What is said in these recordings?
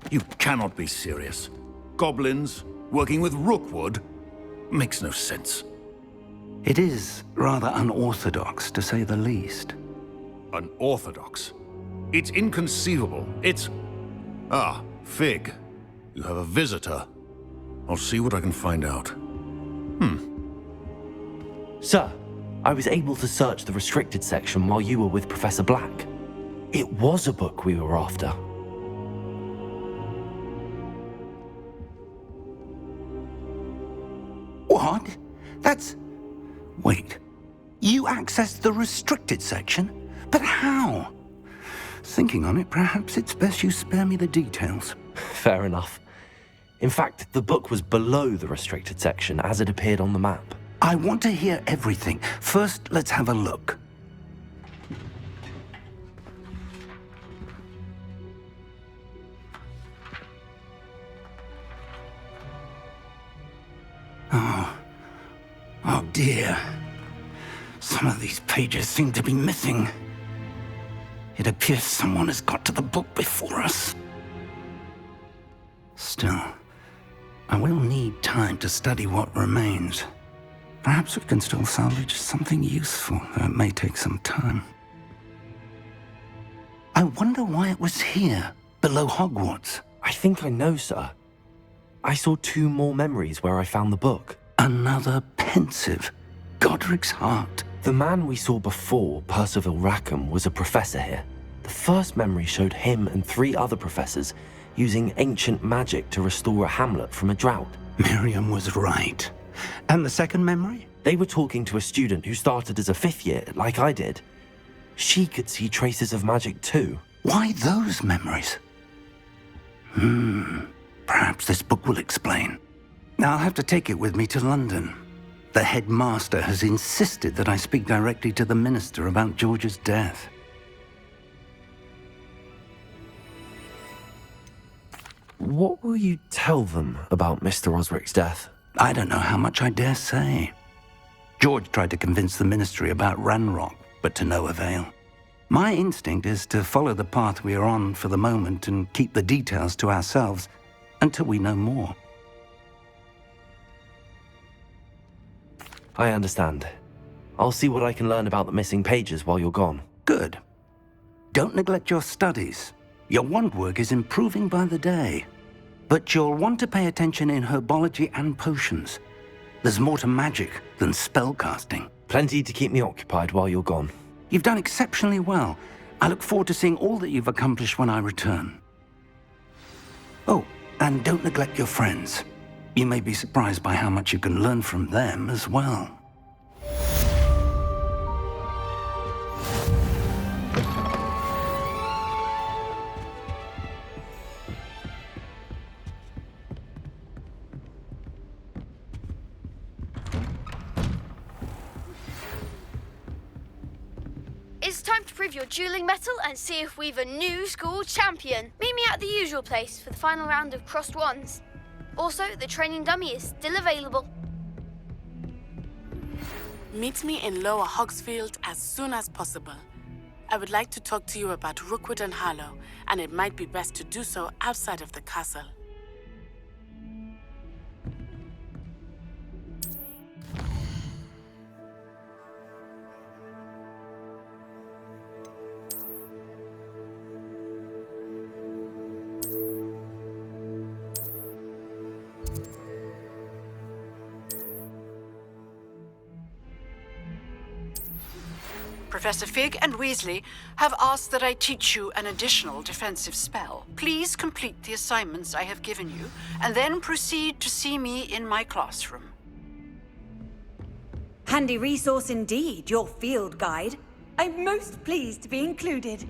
You cannot be serious. Goblins working with Rookwood? Makes no sense. It is rather unorthodox, to say the least. Unorthodox? It's inconceivable. It's... Ah, Fig. You have a visitor. I'll see what I can find out. Sir, I was able to search the restricted section while you were with Professor Black. It was a book we were after. What? That's... Wait. You accessed the restricted section? But how? Thinking on it, perhaps it's best you spare me the details. Fair enough. In fact, the book was below the restricted section as it appeared on the map. I want to hear everything. First, let's have a look. Oh dear. Some of these pages seem to be missing. It appears someone has got to the book before us. Still, I will need time to study what remains. Perhaps we can still salvage something useful, though it may take some time. I wonder why it was here, below Hogwarts. I think I know, sir. I saw 2 more memories where I found the book. Another pensive. Godric's heart. The man we saw before, Percival Rackham, was a professor here. The first memory showed him and 3 other professors using ancient magic to restore a hamlet from a drought. Miriam was right. And the second memory? They were talking to a student who started as a 5th year, like I did. She could see traces of magic too. Why those memories? Perhaps this book will explain. Now I'll have to take it with me to London. The headmaster has insisted that I speak directly to the minister about George's death. What will you tell them about Mr. Osric's death? I don't know how much I dare say. George tried to convince the ministry about Ranrock, but to no avail. My instinct is to follow the path we are on for the moment and keep the details to ourselves until we know more. I understand. I'll see what I can learn about the missing pages while you're gone. Good. Don't neglect your studies. Your wand work is improving by the day. But you'll want to pay attention in herbology and potions. There's more to magic than spellcasting. Plenty to keep me occupied while you're gone. You've done exceptionally well. I look forward to seeing all that you've accomplished when I return. Oh, and don't neglect your friends. You may be surprised by how much you can learn from them as well. It's time to prove your dueling mettle and see if we've a new school champion. Meet me at the usual place for the final round of crossed wands. Also, the training dummy is still available. Meet me in Lower Hogsfield as soon as possible. I would like to talk to you about Rookwood and Harlow, and it might be best to do so outside of the castle. Professor Fig and Weasley have asked that I teach you an additional defensive spell. Please complete the assignments I have given you, and then proceed to see me in my classroom. Handy resource indeed, your field guide. I'm most pleased to be included.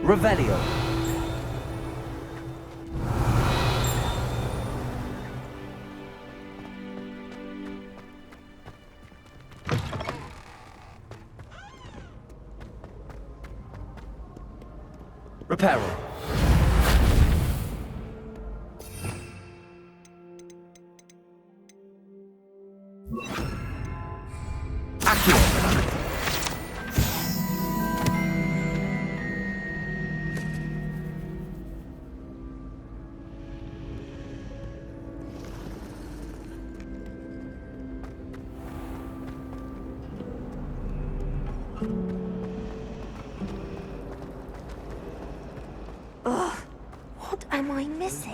Revelio. Reparo. Accio. What am I missing?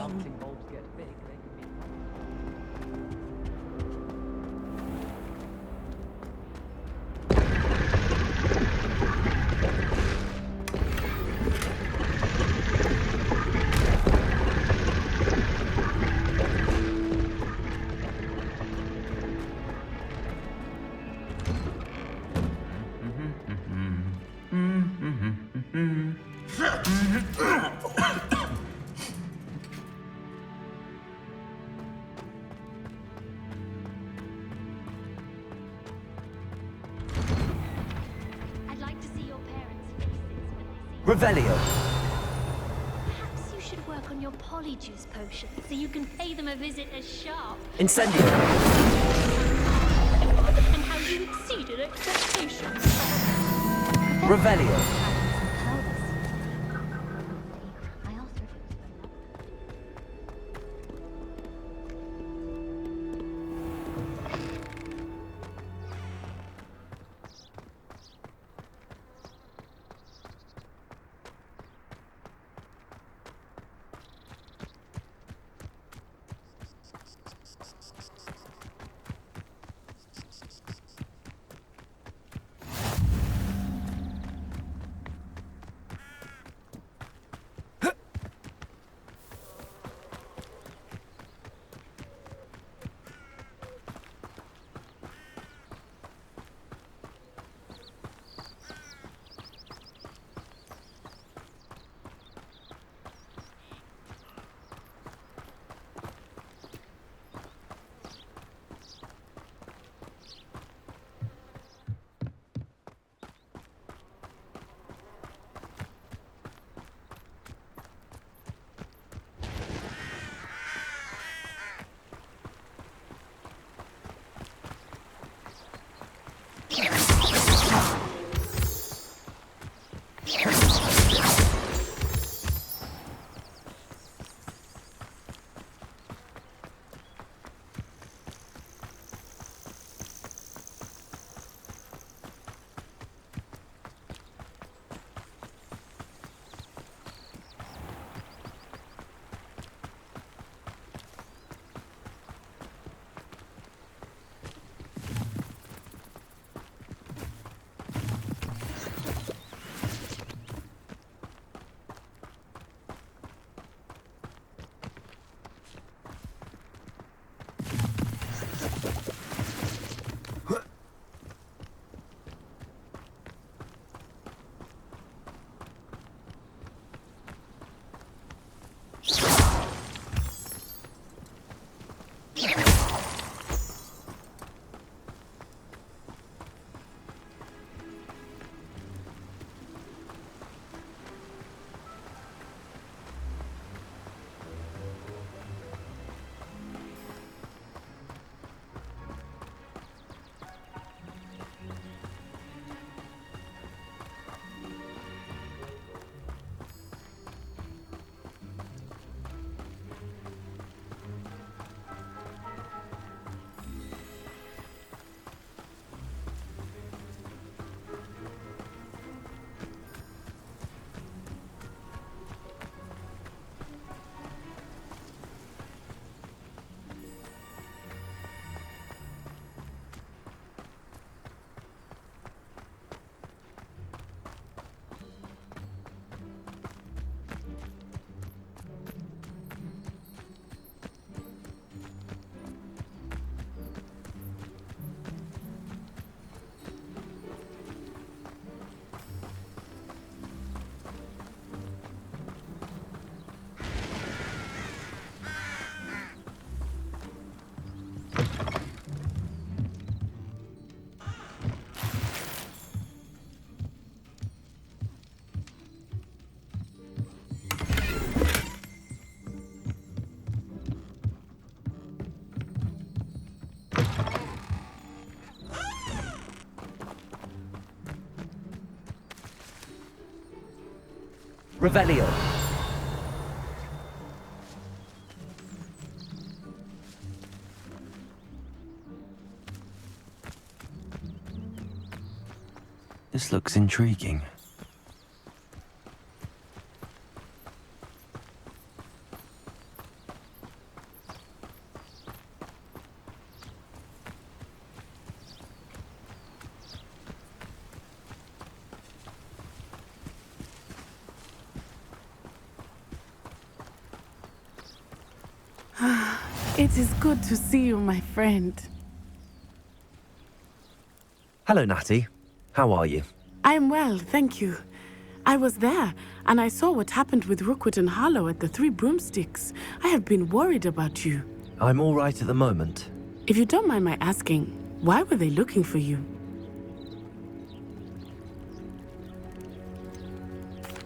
I'd like to see your parents' faces when they see Revelio. Perhaps you should work on your polyjuice potion so you can pay them a visit as sharp Incendio. and how you exceeded expectations. Revelio. I asked her if it was for love. Revelio. This looks intriguing. It is good to see you, my friend. Hello, Natty. How are you? I'm well, thank you. I was there, and I saw what happened with Rookwood and Harlow at the Three Broomsticks. I have been worried about you. I'm all right at the moment. If you don't mind my asking, why were they looking for you?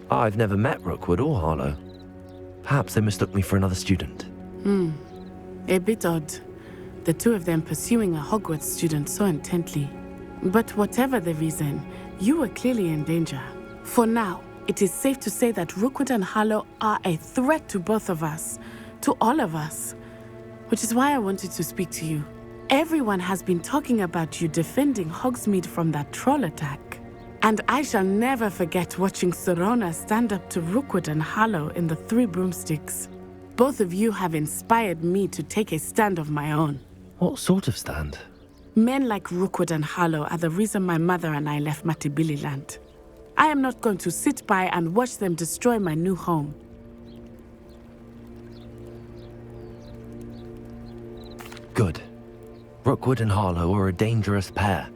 I've never met Rookwood or Harlow. Perhaps they mistook me for another student. A bit odd. The two of them pursuing a Hogwarts student so intently. But whatever the reason, you were clearly in danger. For now, it is safe to say that Rookwood and Harlow are a threat to both of us, to all of us. Which is why I wanted to speak to you. Everyone has been talking about you defending Hogsmeade from that troll attack. And I shall never forget watching Serona stand up to Rookwood and Harlow in the Three Broomsticks. Both of you have inspired me to take a stand of my own. What sort of stand? Men like Rookwood and Harlow are the reason my mother and I left Matabeleland. I am not going to sit by and watch them destroy my new home. Good. Rookwood and Harlow are a dangerous pair.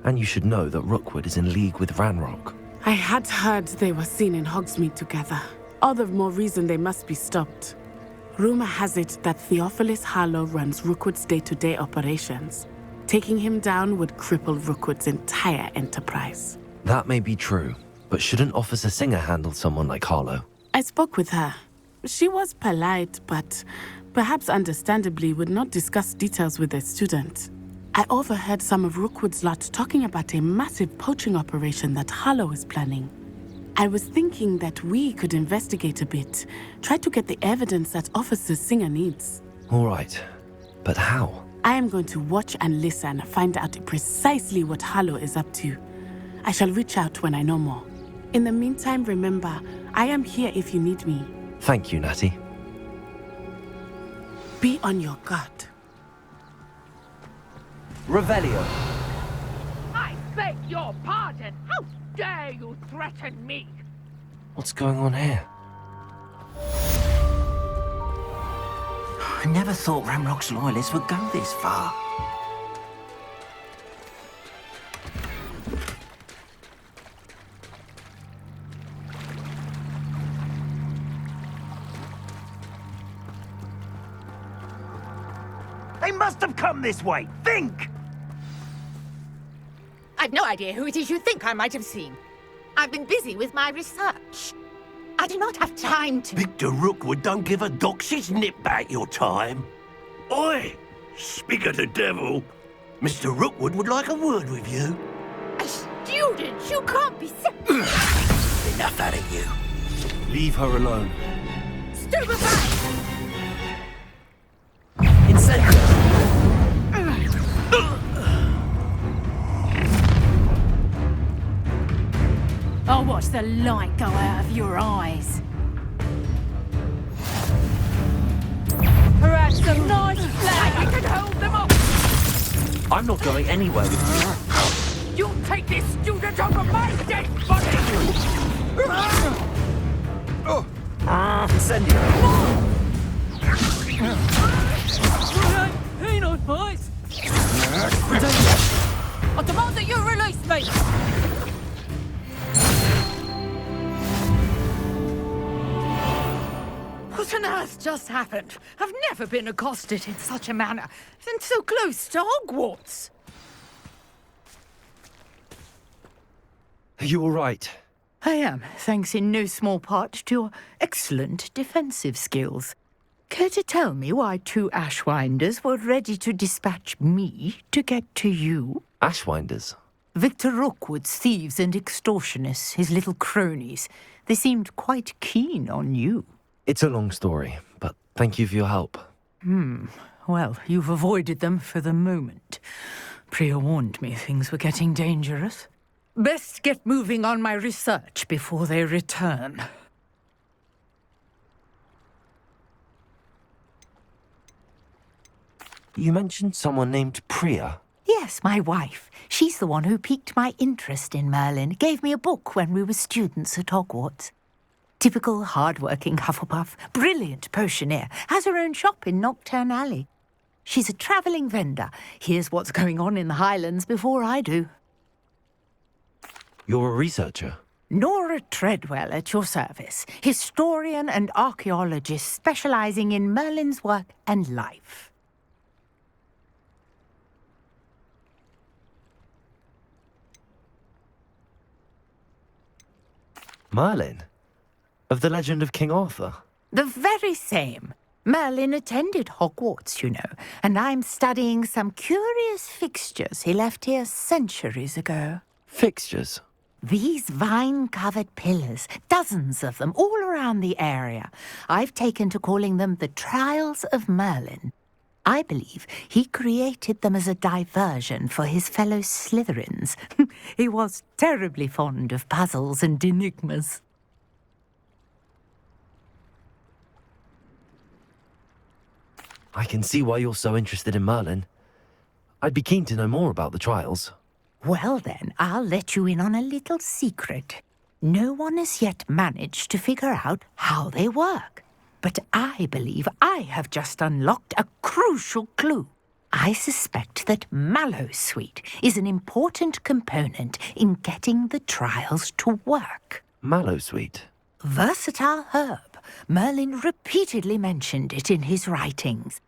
And you should know that Rookwood is in league with Ranrock. I had heard they were seen in Hogsmeade together. All the more reason they must be stopped. Rumor has it that Theophilus Harlow runs Rookwood's day-to-day operations. Taking him down would cripple Rookwood's entire enterprise. That may be true, but shouldn't Officer Singer handle someone like Harlow? I spoke with her. She was polite, but perhaps understandably would not discuss details with a student. I overheard some of Rookwood's lot talking about a massive poaching operation that Harlow is planning. I was thinking that we could investigate a bit, try to get the evidence that Officer Singer needs. All right, but how? I am going to watch and listen, find out precisely what Harlow is up to. I shall reach out when I know more. In the meantime, remember, I am here if you need me. Thank you, Natty. Be on your guard. Revelio. I beg your pardon! How dare you threaten me? What's going on here? I never thought Ranrock's loyalists would go this far. They must have come this way. Think! I've no idea who it is you think I might have seen. I've been busy with my research. I do not have time to... Victor Rookwood don't give a doxy's nip back your time. Oi! Speak of the devil. Mr. Rookwood would like a word with you. A student? You can't be... Enough out of you. Leave her alone. Stupefy! Incendio! I'll watch the light go out of your eyes. Perhaps a nice flag I can hold them off. I'm not going anywhere with you. You'll take this student over my dead body! Incendio! Ain't no boys! I demand that you release me! What on earth just happened? I've never been accosted in such a manner, and so close to Hogwarts. Are you all right? I am, thanks in no small part to your excellent defensive skills. Care to tell me why two Ashwinders were ready to dispatch me to get to you? Ashwinders? Victor Rookwood's thieves and extortionists, his little cronies. They seemed quite keen on you. It's a long story, but thank you for your help. Well, you've avoided them for the moment. Priya warned me things were getting dangerous. Best get moving on my research before they return. You mentioned someone named Priya. Yes, my wife. She's the one who piqued my interest in Merlin. Gave me a book when we were students at Hogwarts. Typical hard-working Hufflepuff, brilliant potioneer, has her own shop in Nocturne Alley. She's a travelling vendor. Hears what's going on in the Highlands before I do. You're a researcher? Nora Treadwell at your service, historian and archaeologist specialising in Merlin's work and life. Merlin? Of the legend of King Arthur? The very same. Merlin attended Hogwarts, you know, and I'm studying some curious fixtures he left here centuries ago. Fixtures? These vine-covered pillars, dozens of them, all around the area. I've taken to calling them the Trials of Merlin. I believe he created them as a diversion for his fellow Slytherins. He was terribly fond of puzzles and enigmas. I can see why you're so interested in Merlin. I'd be keen to know more about the trials. Well then, I'll let you in on a little secret. No one has yet managed to figure out how they work. But I believe I have just unlocked a crucial clue. I suspect that Mallowsweet is an important component in getting the trials to work. Mallowsweet? Versatile herb. Merlin repeatedly mentioned it in his writings.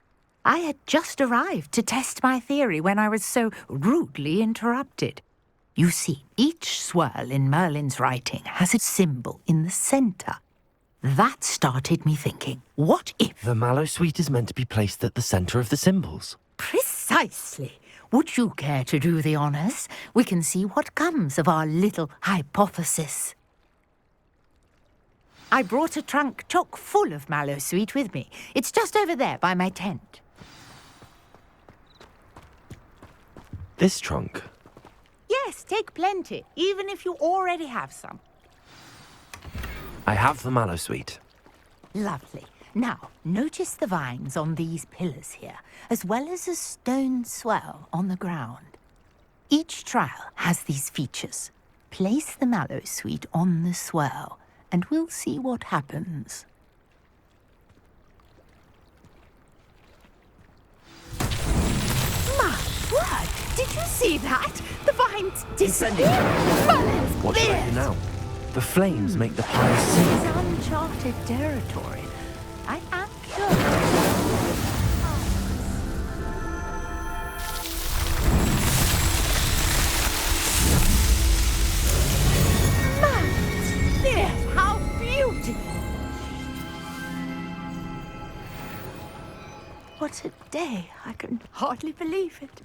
I had just arrived to test my theory when I was so rudely interrupted. You see, each swirl in Merlin's writing has a symbol in the centre. That started me thinking, what if... The Mallowsweet is meant to be placed at the centre of the symbols. Precisely. Would you care to do the honours? We can see what comes of our little hypothesis. I brought a trunk chock full of Mallowsweet with me. It's just over there by my tent. This trunk? Yes, take plenty, even if you already have some. I have the Mallowsweet. Lovely. Now, notice the vines on these pillars here, as well as a stone swell on the ground. Each trial has these features. Place the Mallowsweet on the swell, and we'll see what happens. My word! Did you see that? The vines disappeared! Merlin's What should I do now? The flames make the pyre sing. It's uncharted territory. I am curious. Yes, how beautiful! What a day. I can hardly believe it.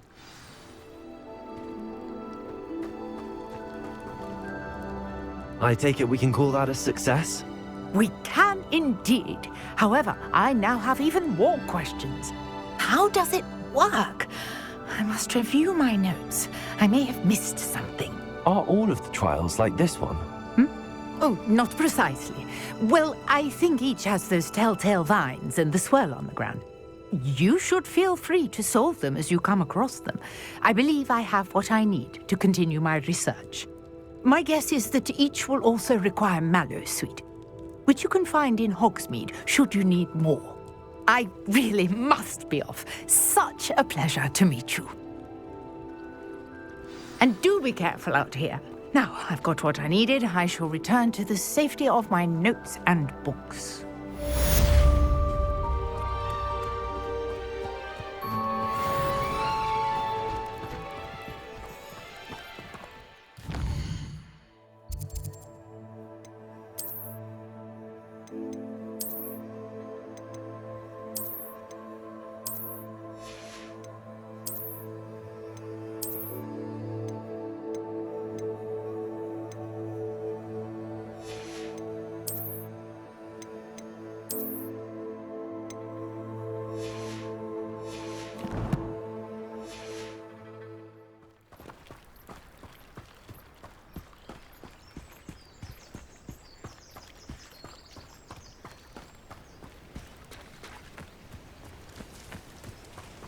I take it we can call that a success? We can indeed. However, I now have even more questions. How does it work? I must review my notes. I may have missed something. Are all of the trials like this one? Oh, not precisely. Well, I think each has those telltale vines and the swirl on the ground. You should feel free to solve them as you come across them. I believe I have what I need to continue my research. My guess is that each will also require Mallowsweet, which you can find in Hogsmeade should you need more. I really must be off. Such a pleasure to meet you. And do be careful out here. Now, I've got what I needed. I shall return to the safety of my notes and books.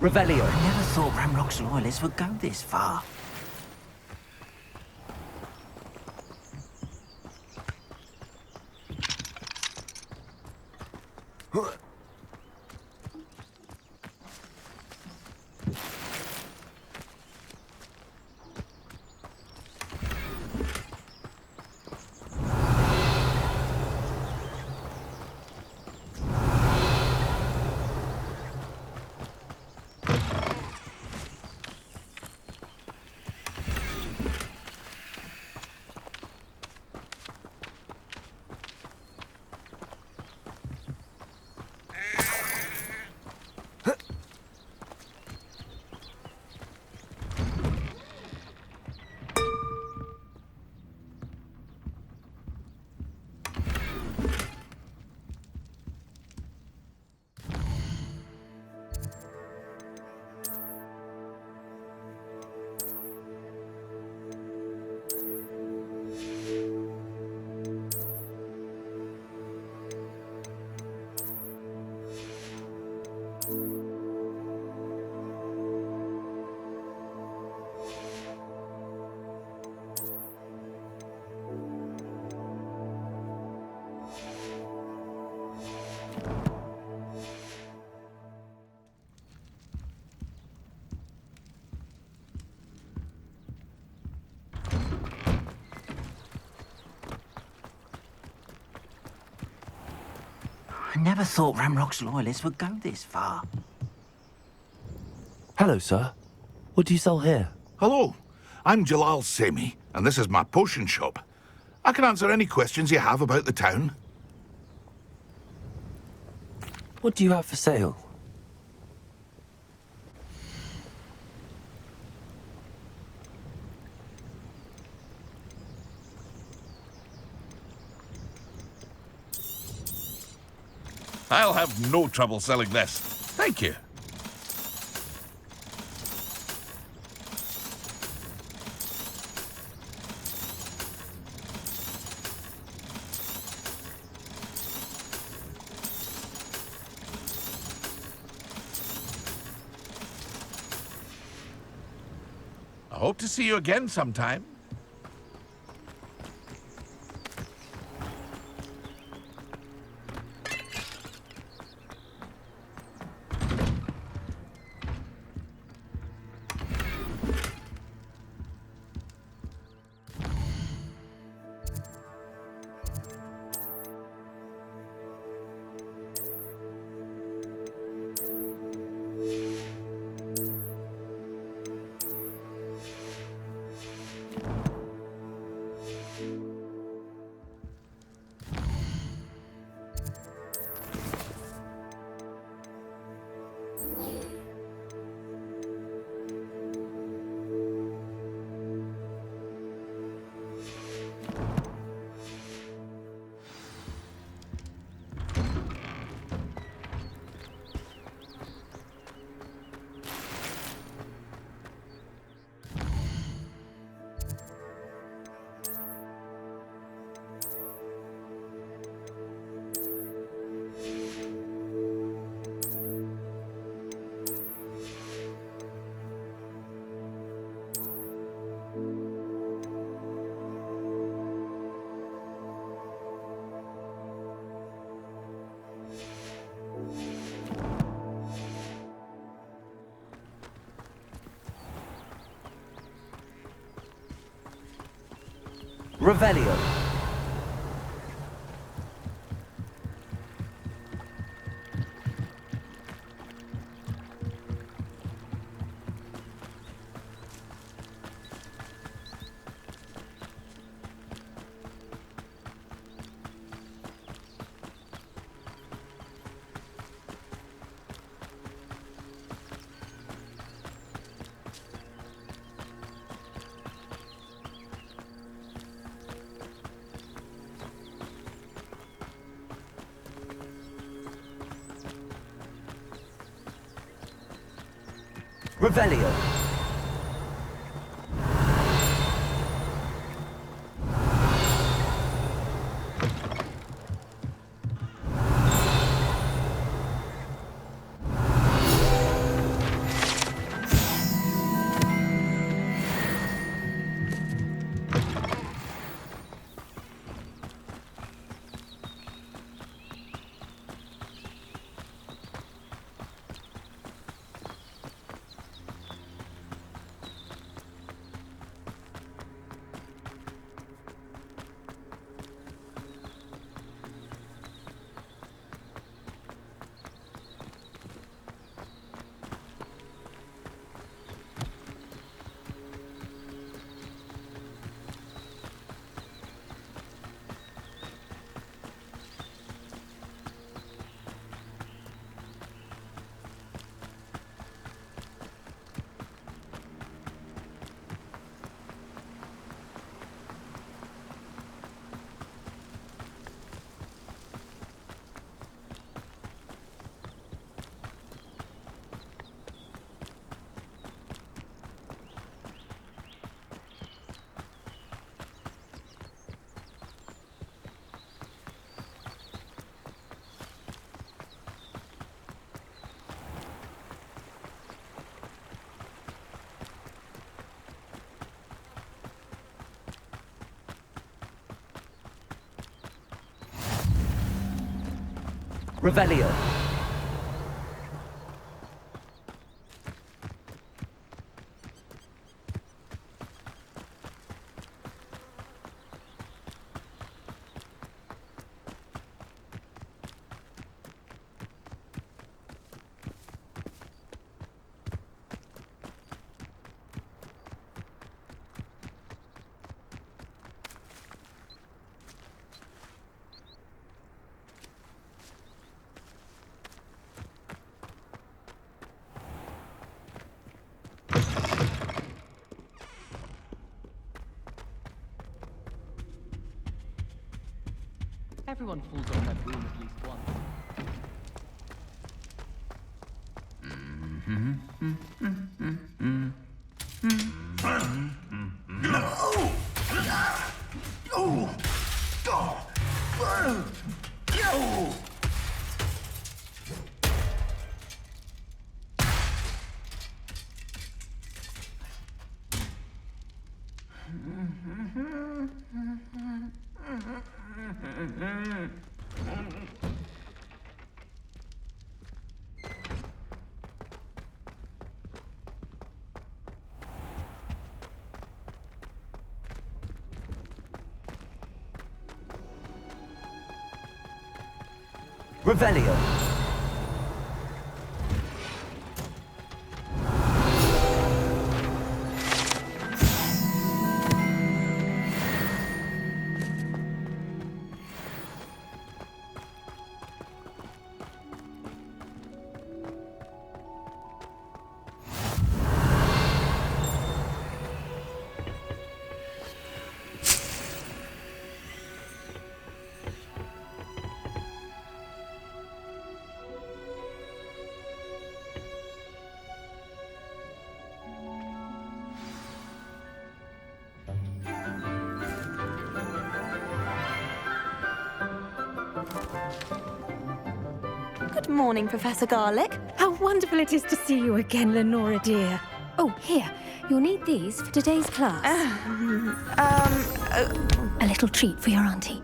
Revelio. I never thought Ramrock's loyalists would go this far. I never thought Ramrock's loyalists would go this far. Hello, sir. What do you sell here? Hello, I'm Jalal Semi, and this is my potion shop. I can answer any questions you have about the town. What do you have for sale? I'll have no trouble selling this. Thank you. I hope to see you again sometime. Revelio. Revelio. Revelio. Everyone falls on that broom at least once. Revelio. Good morning, Professor Garlick. How wonderful it is to see you again, Lenora dear. Oh, here. You'll need these for today's class. A little treat for your auntie.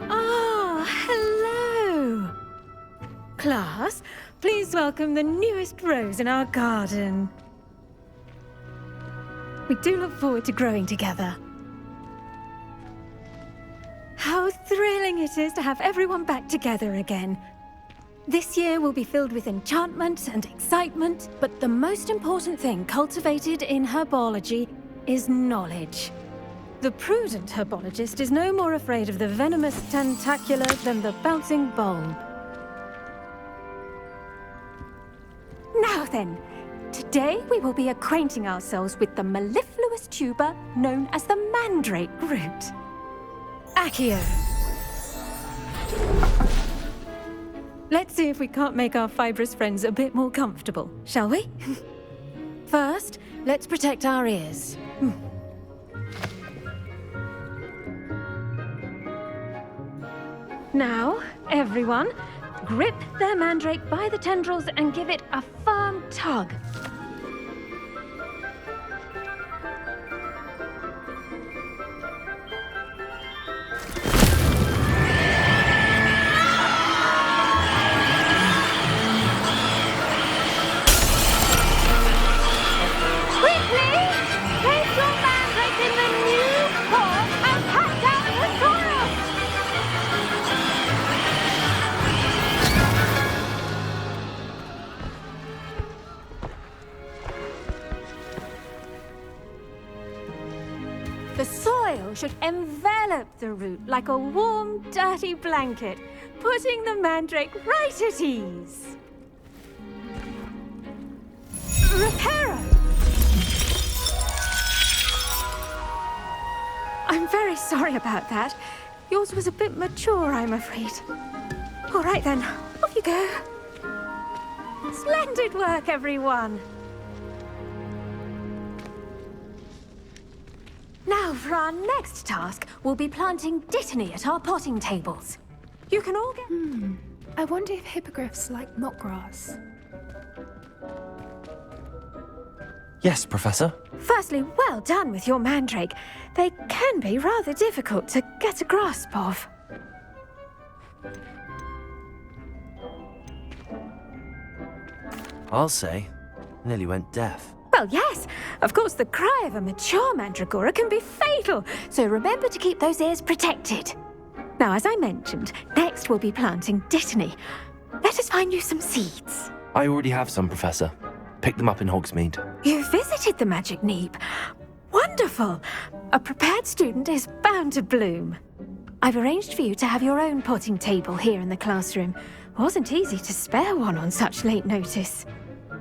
Ah, hello. Class, please welcome the newest rose in our garden. We do look forward to growing together. How thrilling it is to have everyone back together again. This year will be filled with enchantment and excitement, but the most important thing cultivated in herbology is knowledge. The prudent herbologist is no more afraid of the venomous tentacula than the bouncing bulb. Now then, today we will be acquainting ourselves with the mellifluous tuber known as the mandrake root. Accio. Let's see if we can't make our fibrous friends a bit more comfortable, shall we? First, let's protect our ears. Now, everyone, grip their mandrake by the tendrils and give it a firm tug. The soil should envelop the root like a warm, dirty blanket, putting the mandrake right at ease. Reparo! I'm very sorry about that. Yours was a bit mature, I'm afraid. All right then, off you go. Splendid work, everyone. Now, for our next task, we'll be planting dittany at our potting tables. You can all get... I wonder if hippogriffs like knotgrass. Yes, Professor. Firstly, well done with your mandrake. They can be rather difficult to get a grasp of. I'll say, nearly went deaf. Well, yes. Of course, the cry of a mature mandragora can be fatal, so remember to keep those ears protected. Now, as I mentioned, next we'll be planting Dittany. Let us find you some seeds. I already have some, Professor. Picked them up in Hogsmeade. You visited the Magic Neep. Wonderful. A prepared student is bound to bloom. I've arranged for you to have your own potting table here in the classroom. Wasn't easy to spare one on such late notice.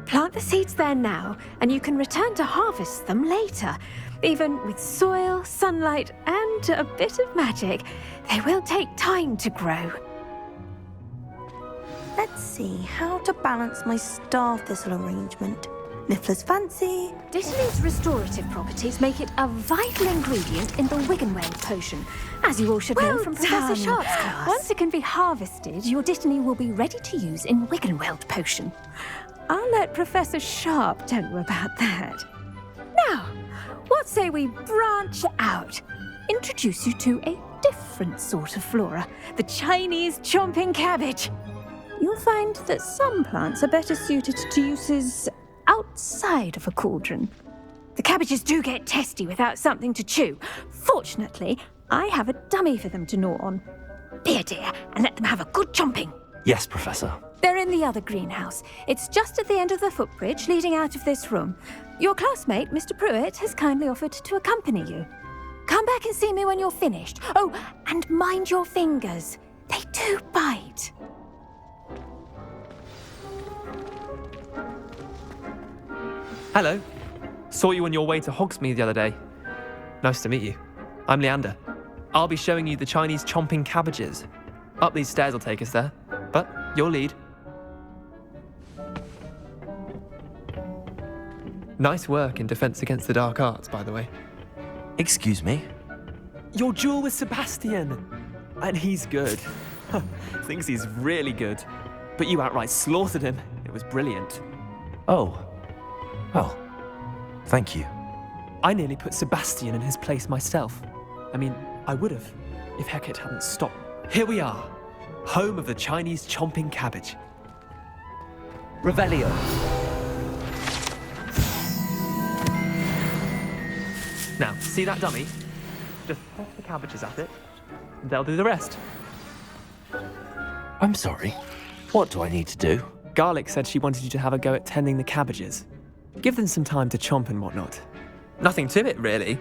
Plant the seeds there now, and you can return to harvest them later. Even with soil, sunlight, and a bit of magic, they will take time to grow. Let's see how to balance my star thistle arrangement. Niffler's fancy. Dittany's restorative properties make it a vital ingredient in the Wiggenweld potion, as you all should know from Professor Sharp's class. Once it can be harvested, your Dittany will be ready to use in Wiggenweld potion. I'll let Professor Sharp tell you about that. Now, what say we branch out? Introduce you to a different sort of flora, the Chinese chomping cabbage. You'll find that some plants are better suited to uses outside of a cauldron. The cabbages do get testy without something to chew. Fortunately, I have a dummy for them to gnaw on. Be a dear and let them have a good chomping. Yes, Professor. They're in the other greenhouse. It's just at the end of the footbridge leading out of this room. Your classmate, Mr. Pruitt, has kindly offered to accompany you. Come back and see me when you're finished. Oh, and mind your fingers. They do bite. Hello. Saw you on your way to Hogsmeade the other day. Nice to meet you. I'm Leander. I'll be showing you the Chinese chomping cabbages. Up these stairs will take us there, but you'll lead. Nice work in Defense Against the Dark Arts, by the way. Excuse me? Your duel with Sebastian! And he's good. Thinks he's really good. But you outright slaughtered him. It was brilliant. Oh. Well, thank you. I nearly put Sebastian in his place myself. I mean, I would have, if Hecate hadn't stopped. Here we are, home of the Chinese chomping cabbage. Revelio. Now, see that dummy? Just toss the cabbages at it, and they'll do the rest. I'm sorry. What do I need to do? Garlic said she wanted you to have a go at tending the cabbages. Give them some time to chomp and whatnot. Nothing to it, really.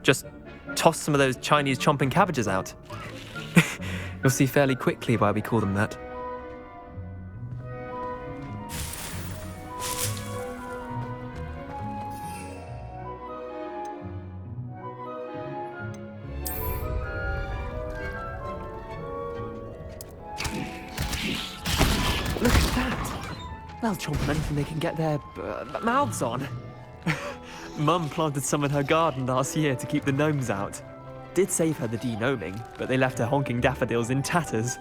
Just toss some of those Chinese chomping cabbages out. You'll see fairly quickly why we call them that. Look at that! They'll chomp on anything they can get their mouths on. Mum planted some in her garden last year to keep the gnomes out. Did save her the de-gnoming, but they left her honking daffodils in tatters.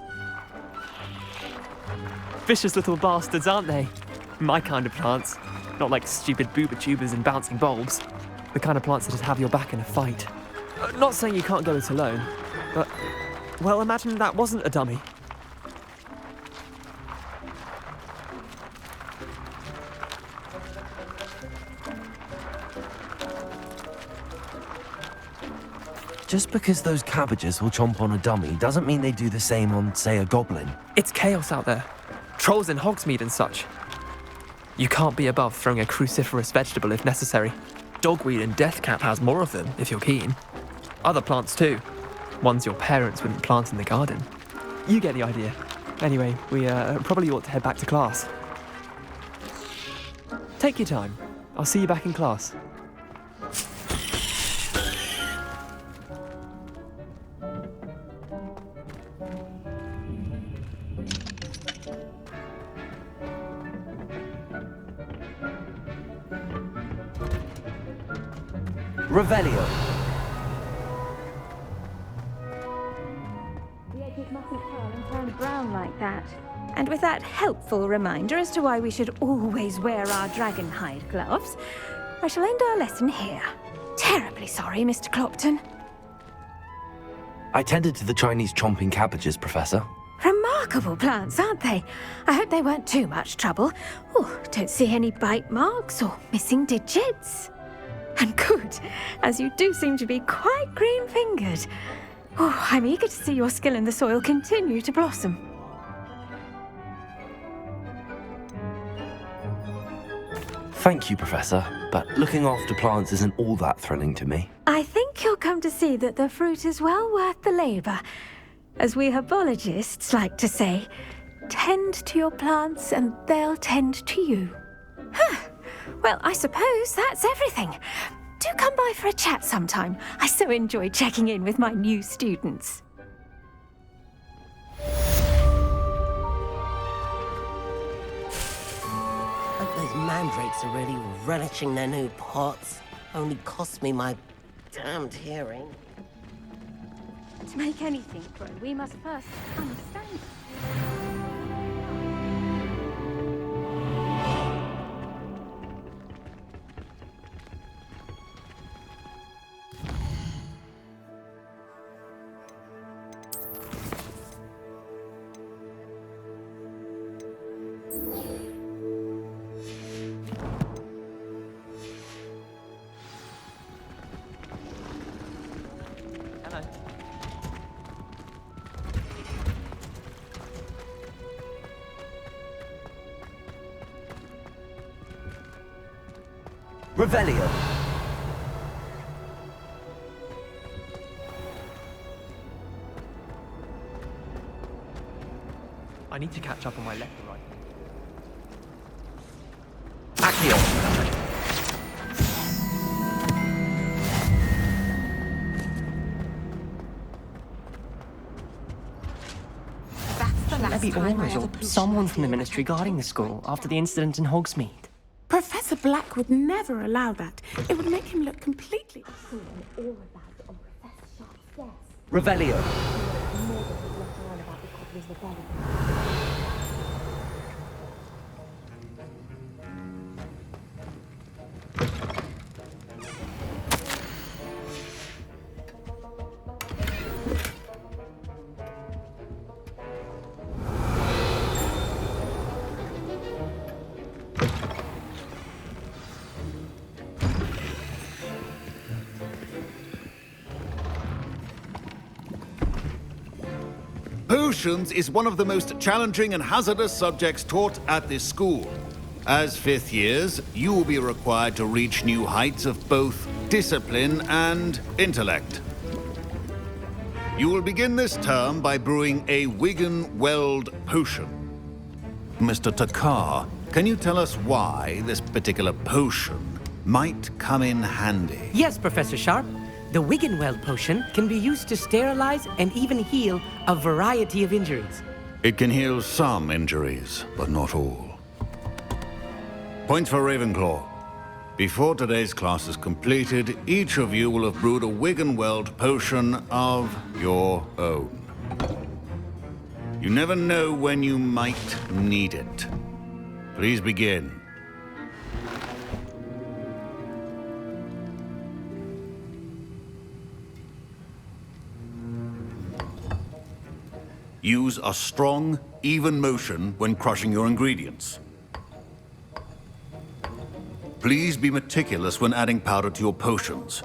Vicious little bastards, aren't they? My kind of plants. Not like stupid booba tubers and bouncing bulbs. The kind of plants that just have your back in a fight. Not saying you can't go it alone, but, well, imagine that wasn't a dummy. Just because those cabbages will chomp on a dummy doesn't mean they do the same on, say, a goblin. It's chaos out there. Trolls in Hogsmeade and such. You can't be above throwing a cruciferous vegetable if necessary. Dogweed and deathcap has more of them, if you're keen. Other plants too. Ones your parents wouldn't plant in the garden. You get the idea. Anyway, we probably ought to head back to class. Take your time. I'll see you back in class. Revelio. The edges mustn't curl and turn brown like that. And with that helpful reminder as to why we should always wear our dragon hide gloves, I shall end our lesson here. Terribly sorry, Mr. Clopton. I tended to the Chinese chomping cabbages, Professor. Remarkable. remarkable plants, aren't they? I hope they weren't too much trouble. Oh, don't see any bite marks or missing digits. And good, as you do seem to be quite green-fingered. Oh, I'm eager to see your skill in the soil continue to blossom. Thank you, Professor, but looking after plants isn't all that thrilling to me. I think you'll come to see that the fruit is well worth the labour. As we herbologists like to say, tend to your plants and they'll tend to you. Huh. Well, I suppose that's everything. Do come by for a chat sometime. I so enjoy checking in with my new students. Hope those mandrakes are really relishing their new pots. Only cost me my damned hearing. To make anything grow, we must first understand. Revelio. I need to catch up on my left and right. Accio. Maybe Aurors or someone from the Ministry guarding the school after the incident in Hogsmeade. Professor Black would never allow that. It would make him look completely... Revelio. Potions is one of the most challenging and hazardous subjects taught at this school. As fifth years, you will be required to reach new heights of both discipline and intellect. You will begin this term by brewing a Wigan-Weld potion. Mr. Takar, can you tell us why this particular potion might come in handy? Yes, Professor Sharp. The Wigan-Weld potion can be used to sterilize and even heal a variety of injuries. It can heal some injuries, but not all. Points for Ravenclaw. Before today's class is completed, each of you will have brewed a Wigan-Weld potion of your own. You never know when you might need it. Please begin. Use a strong, even motion when crushing your ingredients. Please be meticulous when adding powder to your potions.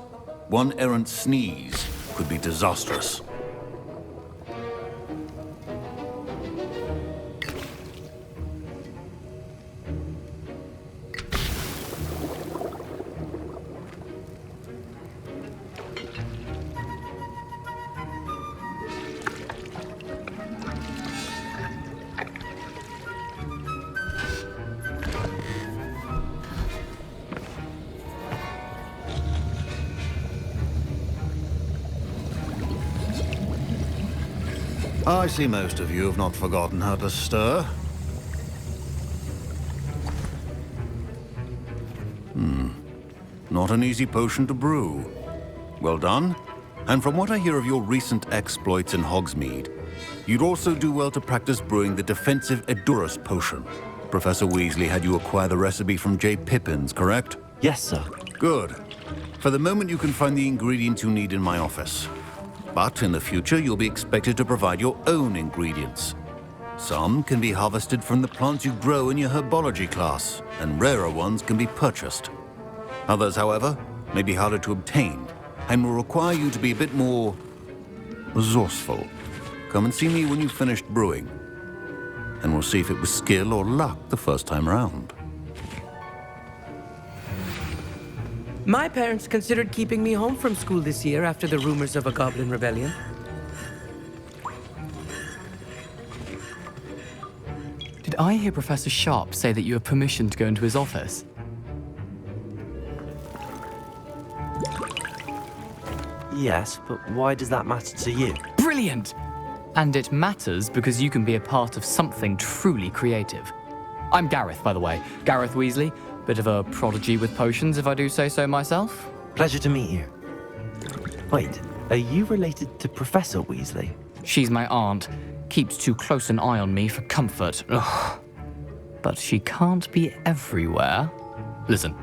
One errant sneeze could be disastrous. I see most of you have not forgotten how to stir. Not an easy potion to brew. Well done. And from what I hear of your recent exploits in Hogsmeade, you'd also do well to practice brewing the defensive Edurus potion. Professor Weasley had you acquire the recipe from J. Pippins, correct? Yes, sir. Good. For the moment, you can find the ingredients you need in my office. But in the future, you'll be expected to provide your own ingredients. Some can be harvested from the plants you grow in your herbology class, and rarer ones can be purchased. Others, however, may be harder to obtain and will require you to be a bit more resourceful. Come and see me when you've finished brewing, and we'll see if it was skill or luck the first time round. My parents considered keeping me home from school this year after the rumors of a goblin rebellion. Did I hear Professor Sharp say that you have permission to go into his office? Yes, but why does that matter to you? Brilliant! And it matters because you can be a part of something truly creative. I'm Gareth, by the way. Gareth Weasley. Bit of a prodigy with potions, if I do say so myself. Pleasure to meet you. Wait, are you related to Professor Weasley? She's my aunt. Keeps too close an eye on me for comfort. Ugh. But she can't be everywhere. Listen,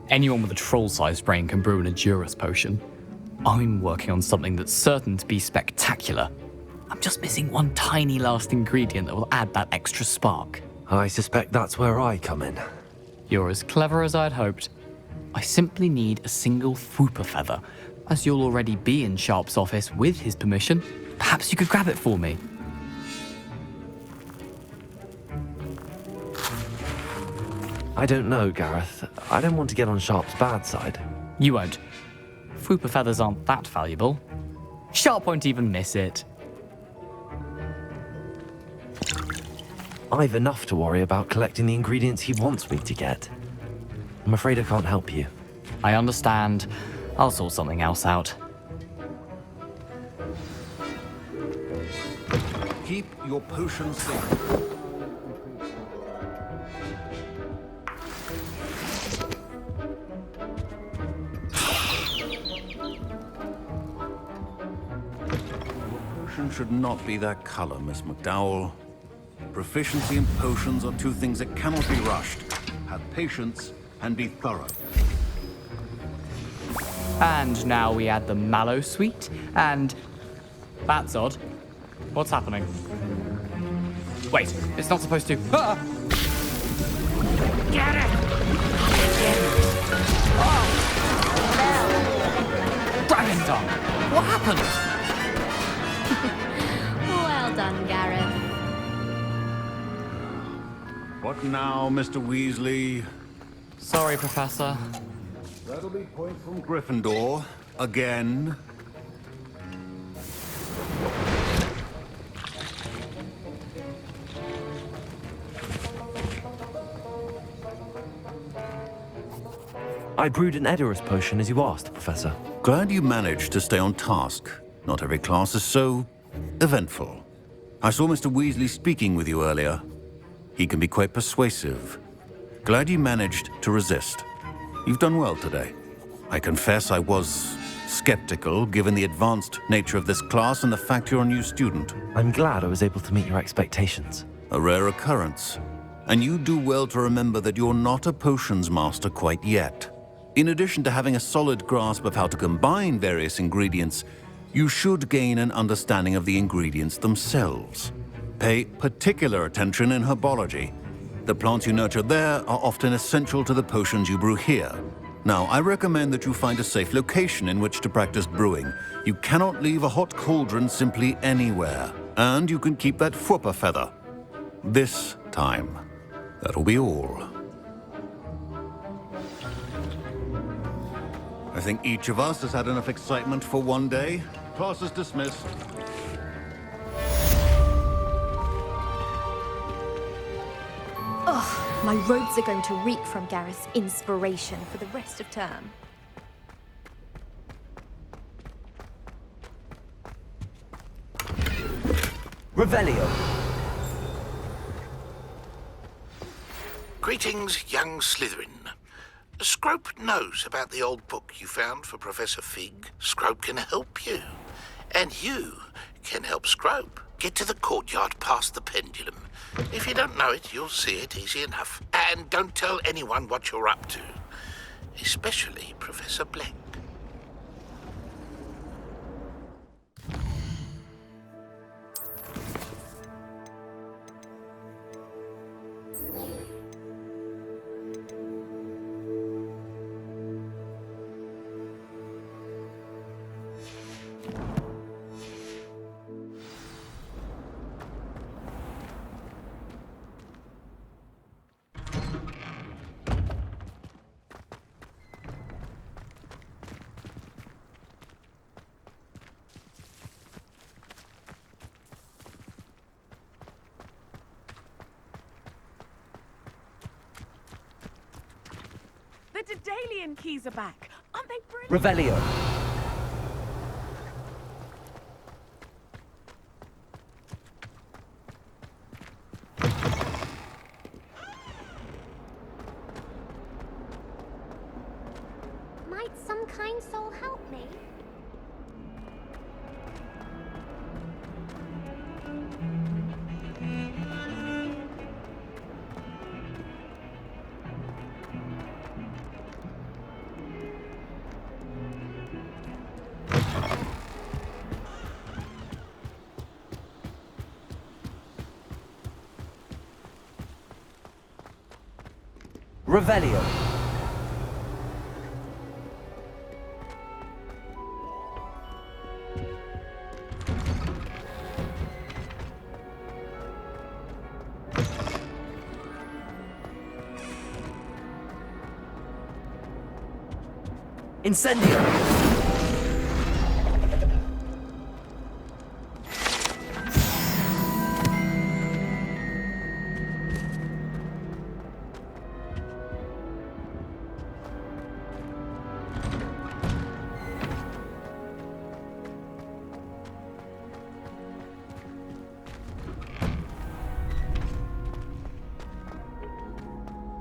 anyone with a troll-sized brain can brew an Endurus potion. I'm working on something that's certain to be spectacular. I'm just missing one tiny last ingredient that will add that extra spark. I suspect that's where I come in. You're as clever as I'd hoped. I simply need a single Fwooper feather. As you'll already be in Sharp's office with his permission, perhaps you could grab it for me. I don't know, Gareth. I don't want to get on Sharp's bad side. You won't. Fwooper feathers aren't that valuable. Sharp won't even miss it. I've enough to worry about collecting the ingredients he wants me to get. I'm afraid I can't help you. I understand. I'll sort something else out. Keep your potions safe. Should not be that color, Miss McDowell. Proficiency in potions are two things that cannot be rushed. Have patience and be thorough. And now we add the mallow sweet, and... That's odd. What's happening? Wait, it's not supposed to... Ah! Get it! Oh! Dragon tongue! What happened? Well done, Gareth. What now, Mr. Weasley? Sorry, Professor. That'll be point from Gryffindor. Again. I brewed an Edurus potion as you asked, Professor. Glad you managed to stay on task. Not every class is so eventful. I saw Mr. Weasley speaking with you earlier. He can be quite persuasive. Glad you managed to resist. You've done well today. I confess I was skeptical, given the advanced nature of this class and the fact you're a new student. I'm glad I was able to meet your expectations. A rare occurrence. And you do well to remember that you're not a potions master quite yet. In addition to having a solid grasp of how to combine various ingredients, you should gain an understanding of the ingredients themselves. Pay particular attention in herbology. The plants you nurture there are often essential to the potions you brew here. Now, I recommend that you find a safe location in which to practice brewing. You cannot leave a hot cauldron simply anywhere. And you can keep that Fwooper feather. This time. That'll be all. I think each of us has had enough excitement for one day. Class is dismissed. Ugh, my robes are going to reek from Gareth's inspiration for the rest of term. Revelio. Greetings, young Slytherin. Scrope knows about the old book you found for Professor Fig. Scrope can help you. And you can help Scrope. Get to the courtyard past the pendulum. If you don't know it, you'll see it easy enough. And don't tell anyone what you're up to. Especially Professor Black. Dedalian keys are back. Aren't they brilliant? Revelio. Might some kind soul help me? Revelio. Incendio.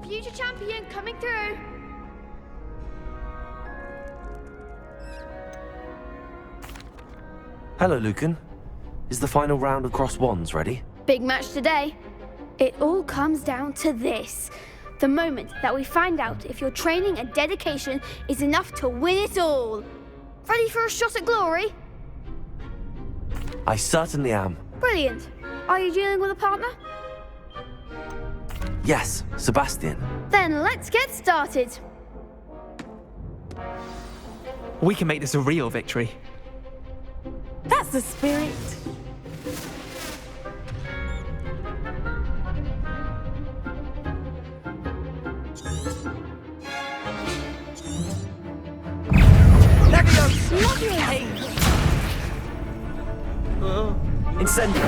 Future champion coming through. Hello, Lucan. Is the final round of cross wands ready? Big match today. It all comes down to this. The moment that we find out if your training and dedication is enough to win it all. Ready for a shot at glory? I certainly am. Brilliant. Are you dealing with a partner? Yes, Sebastian. Then let's get started. We can make this a real victory. That's the spirit. Incendio.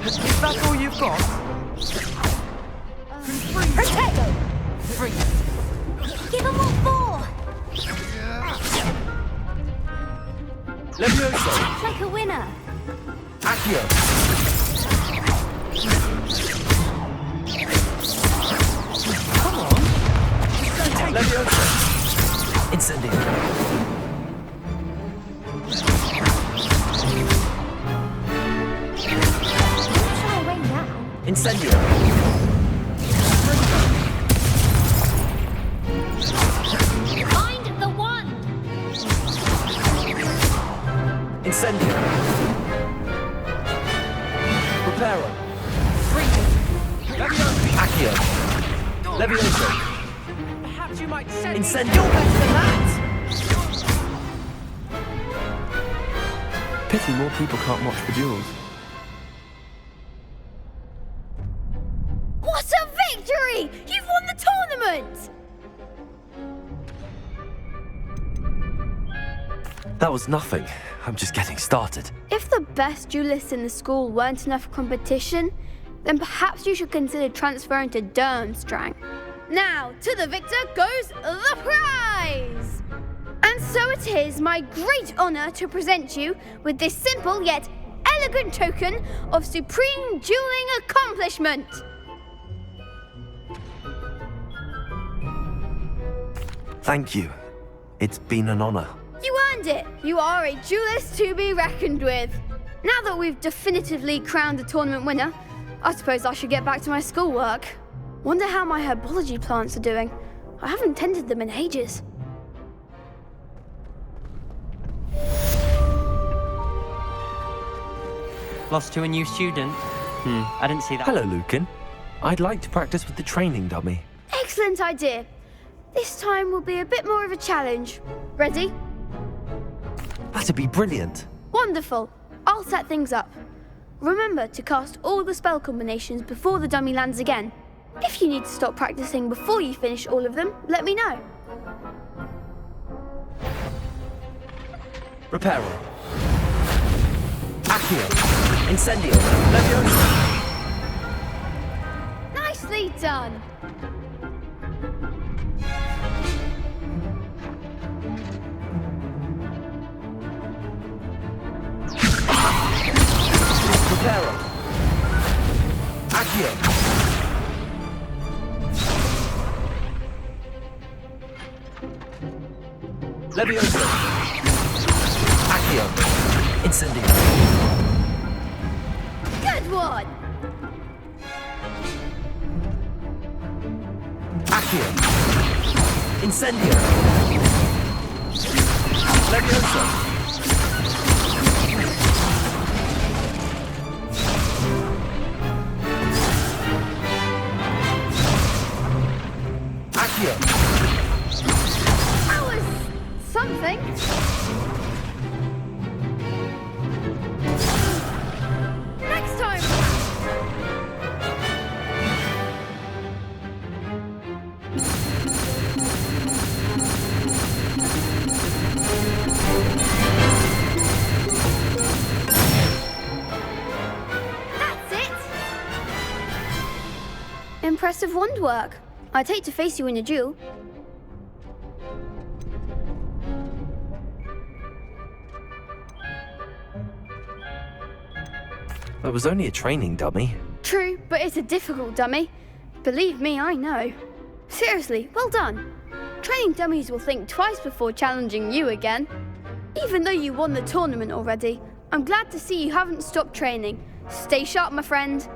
Is that all you've got? Potato! Freeze! Give them what for! Levioso. Like a winner! Accio. Come on! Levioso. Incendio. Incendio. Find the one! Incendio. Preparo. Accio. Levioso. Perhaps you might send Incendio. better than that! Pity more people can't watch the duels. What a victory! You've won the tournament! That was nothing. I'm just getting started. If the best duelists in the school weren't enough for competition, then perhaps you should consider transferring to Durmstrang. Now, to the victor goes the prize! And so it is my great honor to present you with this simple yet elegant token of supreme dueling accomplishment. Thank you. It's been an honor. You earned it. You are a duelist to be reckoned with. Now that we've definitively crowned the tournament winner, I suppose I should get back to my schoolwork. Wonder how my herbology plants are doing. I haven't tended them in ages. Lost to a new student? I didn't see that. Hello, Lucan. I'd like to practice with the training dummy. Excellent idea. This time will be a bit more of a challenge. Ready? That'd be brilliant. Wonderful. I'll set things up. Remember to cast all the spell combinations before the dummy lands again. If you need to stop practicing before you finish all of them, let me know. Reparo. Accio. Incendio. Levioso. Nicely done. Preparo. Accio. Levioso. Accio. Incendio. Good one! Accio. Incendio. Levioso. Accio. That was something. Next time! That's it! Impressive wand work. I'd hate to face you in a duel. It was only a training dummy. True, but it's a difficult dummy. Believe me, I know. Seriously, well done. Training dummies will think twice before challenging you again. Even though you won the tournament already, I'm glad to see you haven't stopped training. Stay sharp, my friend.